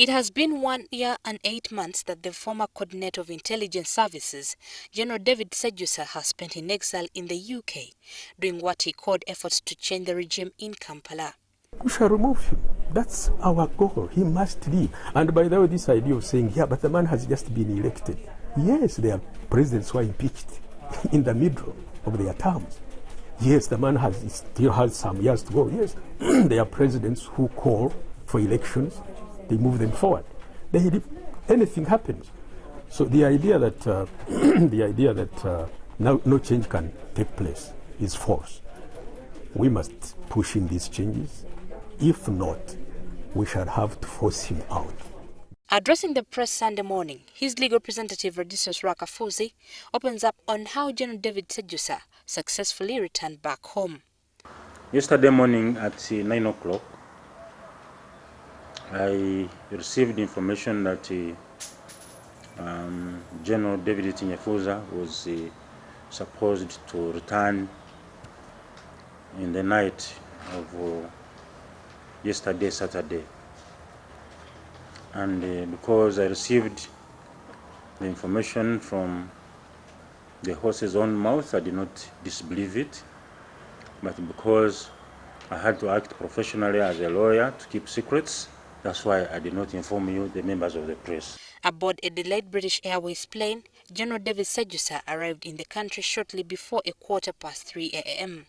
It has been 1 year and 8 months that the former coordinator of intelligence services, General David Ssejusa, has spent in exile in the UK, doing what he called efforts to change the regime in Kampala. We shall remove him. That's our goal. He must leave. And by the way, this idea of saying, yeah, but the man has just been elected. Yes, there are presidents who are impeached in the middle of their terms. Yes, the man still has some years to go. Yes, there are presidents who call for elections. They move them forward. Anything happens. So the idea that no change can take place is false. We must push in these changes. If not, we shall have to force him out. Addressing the press Sunday morning, his legal representative Ladislaus Rwakafuzi opens up on how General David Ssejusa successfully returned back home. Yesterday morning at 9 o'clock, I received information that General David Tinyefuza was supposed to return in the night of yesterday, Saturday. And because I received the information from the horse's own mouth, I did not disbelieve it. But because I had to act professionally as a lawyer to keep secrets, that's why I did not inform you, the members of the press. Aboard a delayed British Airways plane, General David Ssejusa arrived in the country shortly before 3:15 a.m.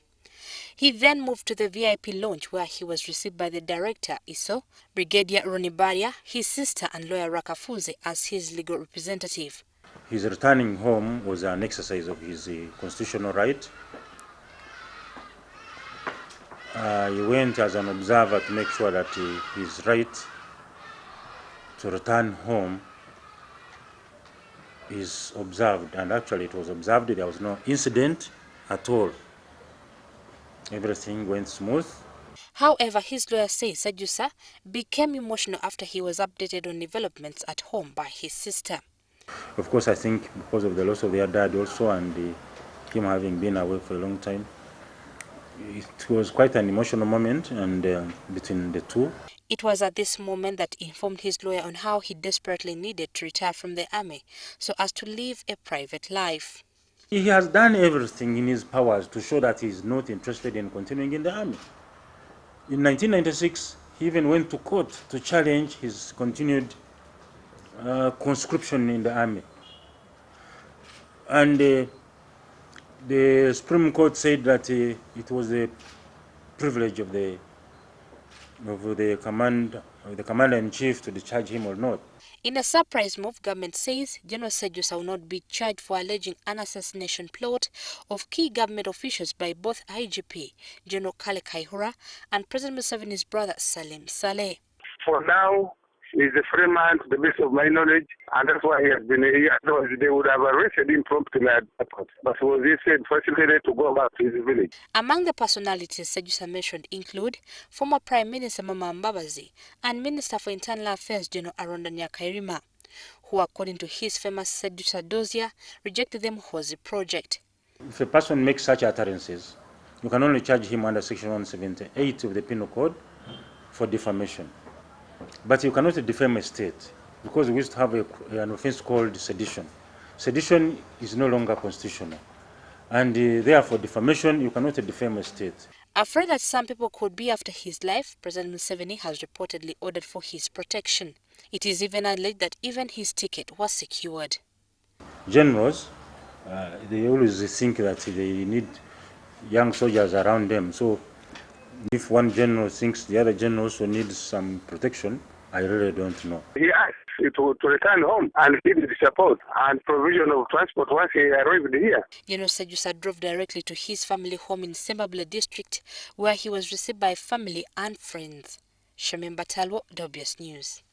He then moved to the VIP lounge where he was received by the director, ISO, Brigadier Ronibaria, his sister and lawyer Rwakafuzi as his legal representative. His returning home was an exercise of his constitutional right. He went as an observer to make sure that his right to return home is observed, and actually it was observed. There was no incident at all. Everything went smooth. However, his lawyer says Ssejusa became emotional after he was updated on developments at home by his sister. Of course, I think because of the loss of their dad also, and him having been away for a long time, it was quite an emotional moment and between the two. It was at this moment that he informed his lawyer on how he desperately needed to retire from the army so as to live a private life. He has done everything in his powers to show that he is not interested in continuing in the army. In 1996, he even went to court to challenge his continued conscription in the army. And the Supreme Court said that it was the privilege of the commander-in-chief to discharge him or not. In a surprise move, government says General Ssejusa will not be charged for alleging an assassination plot of key government officials by both IGP General Kale Kaihura and President Museveni's brother Salim Saleh. For now, he's a freeman to the best of my knowledge, and that's why he has been here. Otherwise, they would have arrested him promptly at the airport. But he was instead facilitated to go back to his village. Among the personalities Ssejusa mentioned include former Prime Minister Mama Mbabazi and Minister for Internal Affairs General Aronda Nyakairima, who, according to his famous Ssejusa dossier, rejected the Muhoozi project. If a person makes such utterances, you can only charge him under Section 178 of the Penal Code for defamation. But you cannot defame a state, because we used to have an offense called sedition. Sedition is no longer constitutional. And therefore, defamation, you cannot defame a state. Afraid that some people could be after his life, President Museveni has reportedly ordered for his protection. It is even alleged that even his ticket was secured. Generals, they always think that they need young soldiers around them. So if one general thinks the other general also needs some protection, I really don't know. He asked to return home and he did support and provision of transport once he arrived here. General Ssejusa drove directly to his family home in Sembabule district, where he was received by family and friends. Shamim Batalwo, WS News.